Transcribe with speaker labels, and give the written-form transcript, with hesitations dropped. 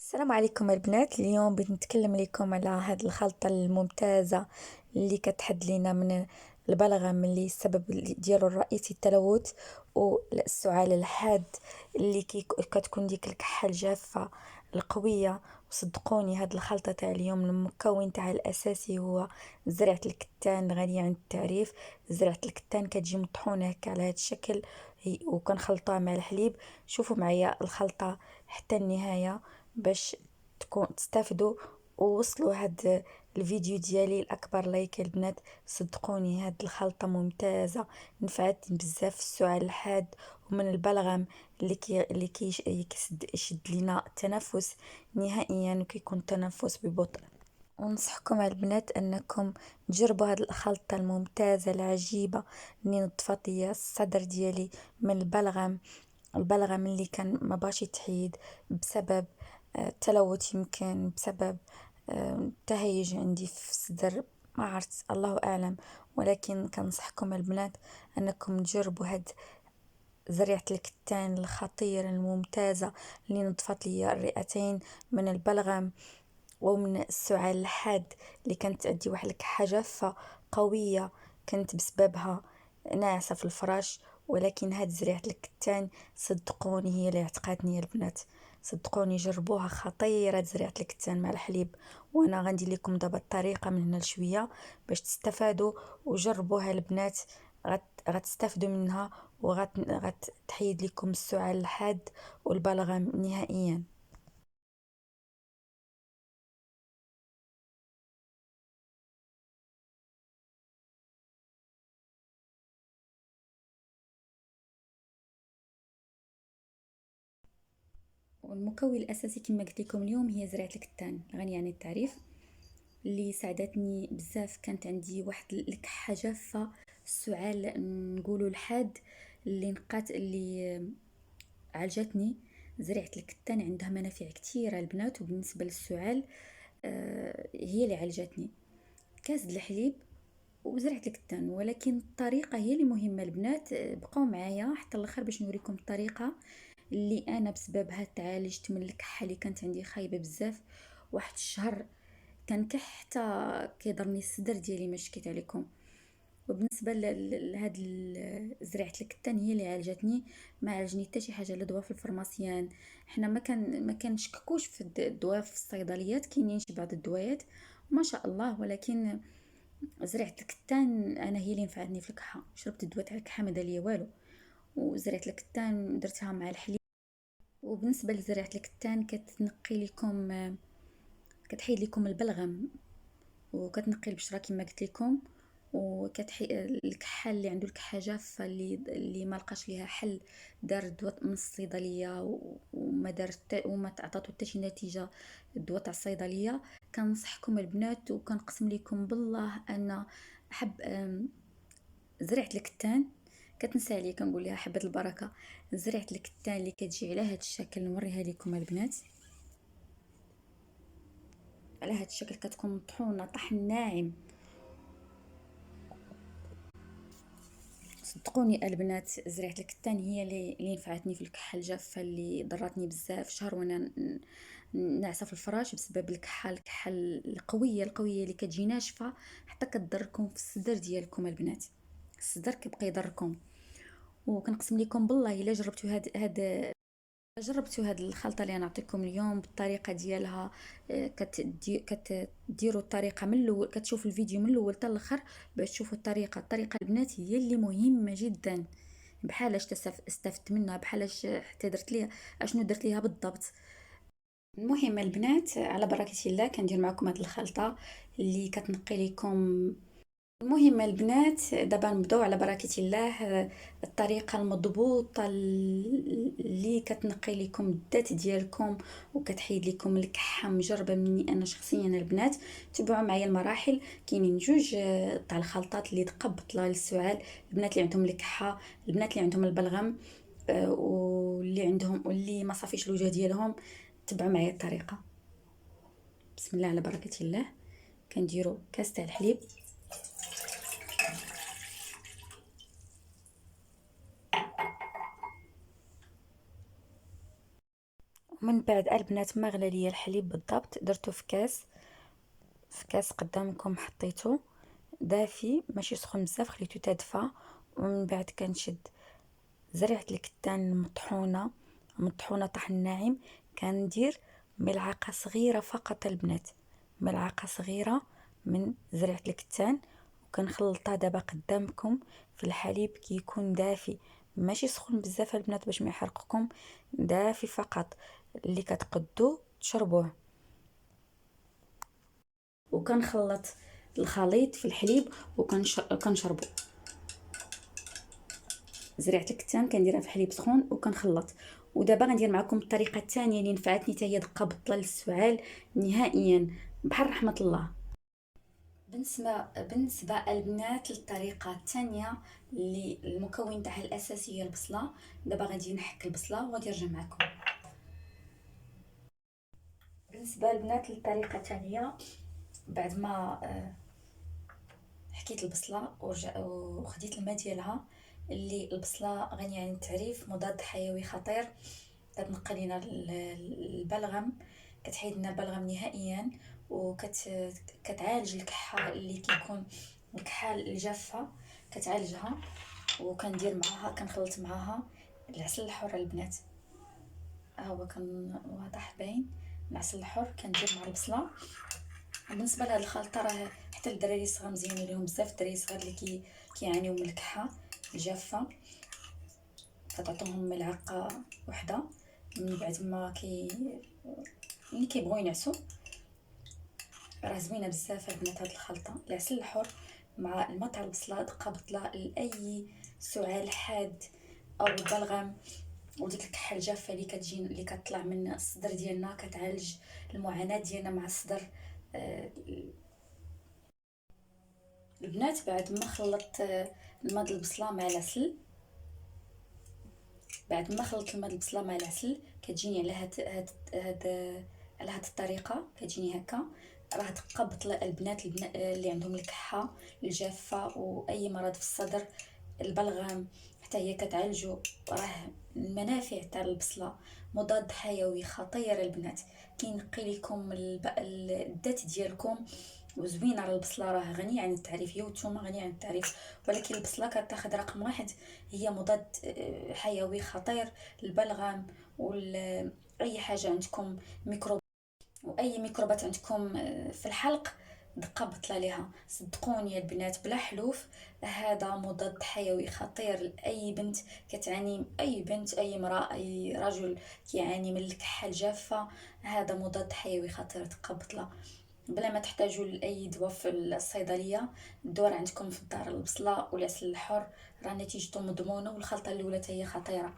Speaker 1: السلام عليكم البنات. اليوم بغيت نتكلم لكم على هذه الخلطة الممتازة اللي كتحد لينا من البلغم اللي السبب ديالو الرئيسي التلوث والسعال الحاد اللي كتكون ديك الكحة الجافة القوية. وصدقوني هاد الخلطة تاع اليوم المكون تاعها الأساسي هو زرعة الكتان الغنية عن التعريف. زرعة الكتان كتجي مطحونة هكا على هاد الشكل، وكنخلطوها مع الحليب. شوفوا معايا الخلطة حتى النهاية باش تستافدوا ووصلوا هاد الفيديو ديالي الاكبر لايك البنات. صدقوني هاد الخلطه ممتازه، نفعت بزاف في السعال الحاد ومن البلغم اللي يشد لينا التنفس نهائيا وكيكون التنفس ببطء. ونصحكم على البنات انكم تجربوا هاد الخلطه الممتازه العجيبه اللي نظفت ليا الصدر ديالي من البلغم اللي كان ما باش يتحيد بسبب التلوث، يمكن بسبب تهيج عندي في الصدر، ما عرفت الله اعلم. ولكن كنصحكم البنات انكم تجربوا هاد زريعة الكتان الخطيرة الممتازة اللي نظفت لي الرئتين من البلغم ومن السعال الحاد اللي كانت عندي واحد الكحة جافة قوية، كنت بسببها ناعسة في الفراش. ولكن هاد زريعة الكتان صدقوني هي اللي عتقاتني يا البنات. صدقوني جربوها، خطيرة زريعة الكتان مع الحليب. وانا غندير لكم دابا الطريقة من هنا لشوية باش تستفادوا وجربوها البنات. غتستافدوا منها وغتحيد لكم السعال الحاد والبلغم نهائيا. والمكون الاساسي كما قلت لكم اليوم هي زريعه الكتان الغنيه عن التعريف، اللي ساعدتني بزاف. كانت عندي واحد الكحه جافه، السعال نقولوا الحاد، اللي عالجتني. زريعه الكتان عندها منافع كثيره البنات، وبالنسبه للسعال هي اللي عالجتني. كاس د الحليب وزرعة الكتان، ولكن الطريقة هي اللي مهمة البنات. بقاو معايا حتى الاخر باش نوريكم الطريقة اللي انا بسببها تعالجت من الكحة اللي كانت عندي خايبة بزاف. واحد الشهر كنكح حتى كيضرني الصدر ديالي، ما شكيت عليكم. وبالنسبه لهاد زريعه الكتان هي اللي عالجتني، ما عالجني حتى شي حاجه لا دواء في الفرماسيان. حنا ما كنشككوش في الدواء في الصيدليات، كاينين شي بعض الدوايات ما شاء الله، ولكن زريعه الكتان انا هي اللي نفعتني في الكحه. شربت الدواء تاع الكحه ما دار ليا والو، وزريعه الكتان درتها مع الحليب. وبالنسبه لزريعه الكتان كتنقي لكم، كتحيد لكم البلغم وكتنقي البشره كما قلت لكم. وكتحي الكحه اللي عنده الكحه جافه اللي ما لقاش ليها حل، دار الدواء من الصيدليه وما دار وما عطاتو حتى شي نتيجه الدواء تاع الصيدليه. كنصحكم البنات وكنقسم لكم بالله ان احب زريعه الكتان. كتنسى عليا كنقول لها حبه البركه. زريعه الكتان اللي كتجي على هذا الشكل نوريها لكم البنات. على هذا الشكل كتكون مطحونه طحن ناعم. صدقوني البنات زريعة الكتان هي اللي نفعتني في الكحة الجافة اللي ضرتني بزاف شهر وانا ناعسة في الفراش بسبب الكحة القوية اللي كتجي ناشفة حتى كتضركم في الصدر ديالكم البنات. الصدر كيبقى يضركم. وكنقسم لكم بالله الا جربتوا هاد الخلطه اللي نعطيكم اليوم بالطريقه ديالها. كتديروا الطريقه من الاول، كتشوفوا الفيديو من الاول حتى الاخر باش تشوفوا الطريقه البنات هي اللي مهمه جدا. بحال اش استفدت منها، بحال اش حتى درت ليها، اشنو درت ليها بالضبط. المهم البنات على بركه الله كندير معكم هاد الخلطه اللي كتنقي لكم. المهم البنات دابا نبداو على بركة الله. الطريقة المضبوطة اللي كتنقي لكم الذات ديالكم وكتحيد لكم الكحة، مجربة مني انا شخصيا البنات. تبعوا معايا المراحل. كاينين جوج تاع الخلطات اللي تقى بطلة للسعال. البنات اللي عندهم الكحة، البنات اللي عندهم البلغم، واللي عندهم واللي ما صافيش الوجه ديالهم. تبعوا معايا الطريقة. بسم الله على بركة الله. كنديروا كاس تاع الحليب، من بعد البنات ما غلى ليا الحليب بالضبط درتو في كاس، قدامكم، حطيته دافي ماشي سخون بزاف، خليته تدفى. ومن بعد كنشد زريعة الكتان مطحونة طحن ناعم، كندير ملعقة صغيرة فقط البنات، ملعقة صغيرة من زريعة الكتان، وكنخلطها دابا قدامكم في الحليب كيكون دافي ماشي سخون بزاف البنات باش ما يحرقكم، دافي فقط اللي كتقدو تشربوه. وكنخلط الخليط في الحليب وكنشربو. زريعة الكتان كنديرها في حليب سخون وكنخلط. ودابا غندير معكم الطريقه الثانيه اللي نفعتني حتى هي دقه بطله للسعال نهائيا بحال رحمه الله. بالنسبه البنات للطريقه الثانيه اللي المكون تاعها الاساسي هي البصله. دابا غادي نحك البصله وغادي نرجع معكم. بالنسبه البنات للطريقه الثانيه، بعد ما حكيت البصله وخديت الماء ديالها، اللي البصله غنيه عن التعريف مضاد حيوي خطير، كتنقي لينا البلغم، كتحيد لنا البلغم نهائيا، كتعالج الكحه اللي كيكون الكحه الجافه، كتعالجها. وكندير معاها كنخلط معاها العسل الحر البنات، ها هو كان واضح باين. العسل الحر كندير مع البصله. بالنسبه لهاد الخلطه راه حتى الدراري الصغار مزيان ليهم بزاف، الدراري الصغار اللي كيعانيو من الكحه الجافه، كتعطوهم ملعقه وحده من بعد ما ملي كيبغيو ينعسوا. راه زوينه بزاف البنات هاد الخلطه، العسل الحر مع الماء تاع البصله دقه بطله لاي سعال حاد او البلغم، وديك الكحه الجافه اللي كتجي اللي كتطلع من الصدر ديالنا، كتعالج المعاناه ديالنا مع الصدر. البنات بعد ما خلطت الماء د البصله مع العسل، كتجيني على هاد الطريقه، كتجيني هكا. راه دقه بطله البنات اللي عندهم الكحه الجافه واي مرض في الصدر، البلغم حتى هي كتعالجو. راه المنافع تاع البصله مضاد حيوي خطير البنات، كينقي لكم الذات ديالكم. وزوينه على البصله، راه غنيه عن التعريف، هي والثومه غنيه عن التعريف، ولكن البصله كتاخذ رقم واحد، هي مضاد حيوي خطير. البلغم اي حاجه عندكم ميكروب، واي ميكروبات عندكم في الحلق، دقه بطله ليها، صدقوني يا البنات بلا حلوف. هذا مضاد حيوي خطير لاي بنت كتعاني، اي بنت اي امراه اي رجل كيعاني من الكحه الجافه، هذا مضاد حيوي خطير دقه بطله، بلا ما تحتاجوا لاي دواء في الصيدليه. الدواء عندكم في الدار، البصله والعسل الحر، راه نتيجته مضمونه، والخلطه الاولى هي خطيره.